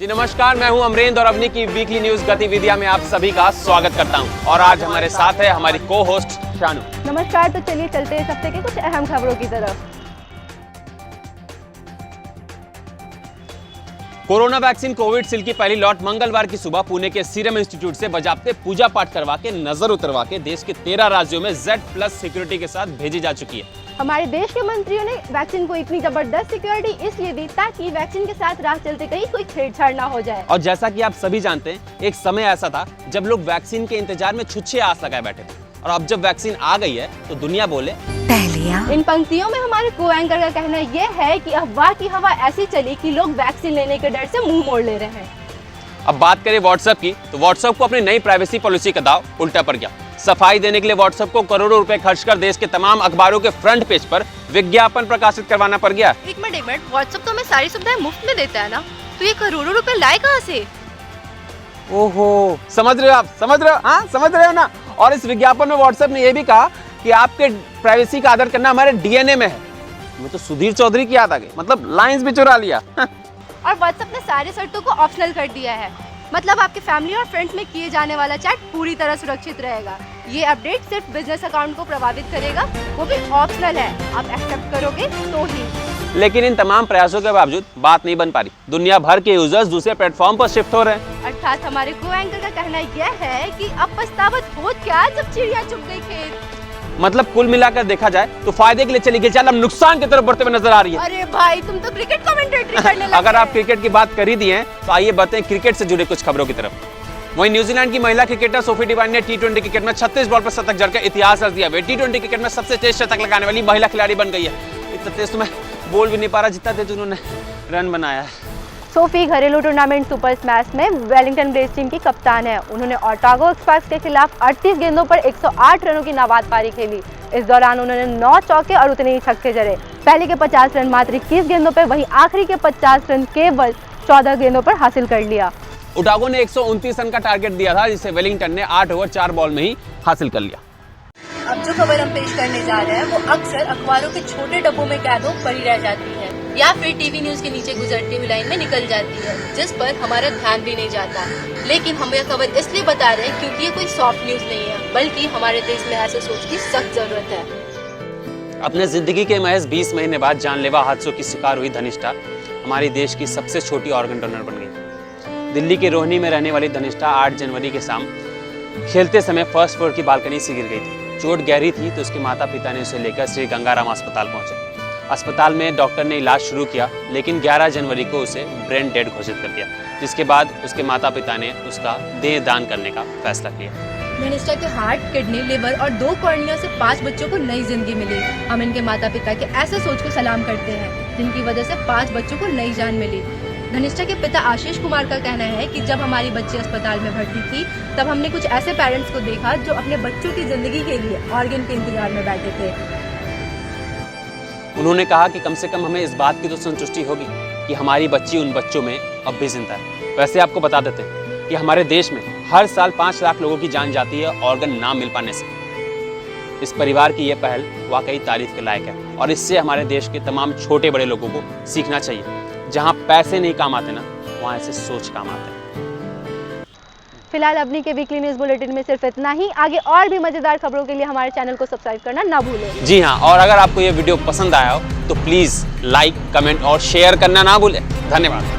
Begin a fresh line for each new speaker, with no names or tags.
जी नमस्कार, मैं हूं अमरेंद्र और अपनी की वीकली न्यूज गतिविधियां में आप सभी का स्वागत करता हूं। और आज हमारे साथ है हमारी को होस्ट शानू।
नमस्कार, तो चलिए चलते हैं इस हफ्ते के कुछ अहम खबरों की तरफ।
कोरोना वैक्सीन कोविडशील्ड की पहली लॉट मंगलवार की सुबह पुणे के सीरम इंस्टीट्यूट से बजाबते पूजा पाठ करवा के नजर उतरवा के देश के 13 राज्यों में Z+ सिक्योरिटी के साथ भेजी जा चुकी है।
हमारे देश के मंत्रियों ने वैक्सीन को इतनी जबरदस्त सिक्योरिटी इसलिए दी ताकि वैक्सीन के साथ राह चलते कहीं कोई छेड़छाड़ ना हो जाए।
और जैसा कि आप सभी जानते हैं, एक समय ऐसा था जब लोग वैक्सीन के इंतजार में छुच्छे आस लगाए बैठे थे, और अब जब वैक्सीन आ गई है तो दुनिया बोले
पहलियां। इन पंक्तियों में हमारे को एंकर का कहना यह है कि अफवाह की हवा ऐसी चली कि लोग वैक्सीन लेने के डर से मुंह मोड़ ले रहे हैं।
अब बात करें व्हाट्सएप की, तो व्हाट्सएप को अपनी नई प्राइवेसी पॉलिसी का दाव उल्टा पड़ गया। सफाई देने के लिए व्हाट्सएप को करोड़ों रुपए खर्च कर देश के तमाम अखबारों के फ्रंट पेज पर विज्ञापन प्रकाशित करवाना पड़ गया।
एक मिनट, व्हाट्सएप तो हमें सारी सुविधाएं मुफ्त में देता है ना, तो ये करोड़ों रुपए लाए कहाँ से?
ओहो, समझ रहे हो आप? समझ रहे हो? हाँ, समझ रहे हो ना? और इस विज्ञापन में व्हाट्सएप ने यह भी कहा कि आपके प्राइवेसी का आदर करना हमारे डीएनए में है। मैं तो सुधीर चौधरी की याद आ गई, मतलब लाइंस भी चुरा लिया।
और व्हाट्सएप ने सारी शर्तों को ऑप्शनल कर दिया है, मतलब आपके फैमिली और फ्रेंड्स में किए जाने वाला चैट पूरी तरह सुरक्षित रहेगा। ये अपडेट सिर्फ बिजनेस अकाउंट को प्रभावित करेगा, वो भी ऑप्शनल है, आप एक्सेप्ट करोगे तो ही।
लेकिन इन तमाम प्रयासों के बावजूद बात नहीं बन पा रही। दुनिया भर के यूजर्स दूसरे प्लेटफॉर्म पर शिफ्ट हो रहे हैं।
अर्थात हमारे को एंकर का कहना यह है कि अब पछतावत हो क्या जब चिड़िया चुग गई खेत।
मतलब कुल मिलाकर देखा जाए तो फायदे के लिए चली गई चाल अब नुकसान की तरफ बढ़ते हुए नजर आ रही है।
अरे भाई, तुम तो क्रिकेट कमेंटेटरी करने लगे।
अगर आप क्रिकेट की बात कर ही दी हैं, तो आइए बढ़ते हैं क्रिकेट से जुड़े कुछ खबरों की तरफ। वहीं न्यूजीलैंड की महिला क्रिकेटर सोफी डिवाइन ने T20 क्रिकेट में 36 बॉल पर शतक जड़कर इतिहास रच दिया। वे T20 क्रिकेट में सबसे तेज शतक लगाने वाली महिला खिलाड़ी बन गई है। इतना तेज तो मैं बोल भी नहीं पा रहा जितना तेज उन्होंने रन बनाया है।
सोफी घरेलू टूर्नामेंट सुपर स्मैश में वेलिंगटन ब्लेज टीम की कप्तान है। उन्होंने ओटागो एक्सपार्क्स के खिलाफ 38 गेंदों पर 108 रनों की नाबाद पारी खेली। इस दौरान उन्होंने 9 चौके और उतने ही छक्के जड़े। पहले के 50 रन मात्र 21 गेंदों पर, वहीं आखिरी के 50 रन केवल 14 गेंदों पर हासिल कर लिया।
ओटागो ने 129 रन का टारगेट दिया था, जिसे वेलिंगटन ने 8 ओवर 4 बॉल में ही हासिल कर लिया।
अब जो खबर हम पेश करने जा रहे हैं वो अक्सर अखबारों के छोटे डब्बों में कैद हो पड़ी रह जाती है, या फिर टीवी न्यूज के नीचे गुजरती हुई लाइन में निकल जाती है, जिस पर हमारा ध्यान भी नहीं जाता। लेकिन हम यह खबर इसलिए बता रहे हैं क्योंकि ये कोई सॉफ्ट न्यूज नहीं है, बल्कि हमारे देश में ऐसे सोच की सख्त जरूरत है।
अपने जिंदगी के महज 20 महीने बाद जानलेवा हादसों की शिकार हुई धनिष्ठा हमारी देश की सबसे छोटी ऑर्गन डोनर बन गई। दिल्ली के रोहिणी में रहने वाली धनिष्ठा 8 जनवरी के शाम खेलते समय फर्स्ट फ्लोर की बालकनी से गिर गई थी। चोट गहरी थी तो उसके माता पिता ने उसे लेकर श्री गंगाराम अस्पताल पहुंचे। अस्पताल में डॉक्टर ने इलाज शुरू किया, लेकिन 11 जनवरी को उसे ब्रेन डेड घोषित कर दिया, जिसके बाद उसके माता पिता ने उसका देह दान करने का फैसला किया।
धनिष्ठा के हार्ट, किडनी, लिवर और 2 कॉर्निया से 5 बच्चों को नई जिंदगी मिली। हम इनके माता पिता के ऐसे सोच को सलाम करते हैं, जिनकी वजह से 5 बच्चों को नई जान मिली। धनिष्ठा के पिता आशीष कुमार का कहना है कि जब हमारी बच्ची अस्पताल में भर्ती थी, तब हमने कुछ ऐसे पेरेंट्स को देखा जो अपने बच्चों की जिंदगी के लिए ऑर्गन के इंतजार में बैठे थे।
उन्होंने कहा कि कम से कम हमें इस बात की तो संतुष्टि होगी कि हमारी बच्ची उन बच्चों में अब भी जिंदा है। वैसे आपको बता देते हैं कि हमारे देश में हर साल 5 लाख लोगों की जान जाती है ऑर्गन ना मिल पाने से। इस परिवार की यह पहल वाकई तारीफ के लायक है, और इससे हमारे देश के तमाम छोटे बड़े लोगों को सीखना चाहिए। जहाँ पैसे नहीं काम आते ना, वहाँ ऐसे सोच काम आते हैं।
फिलहाल अपनी के वीकली न्यूज बुलेटिन में सिर्फ इतना ही। आगे और भी मजेदार खबरों के लिए हमारे चैनल को सब्सक्राइब करना ना भूलें।
जी हाँ, और अगर आपको ये वीडियो पसंद आया हो तो प्लीज लाइक, कमेंट और शेयर करना ना भूलें। धन्यवाद।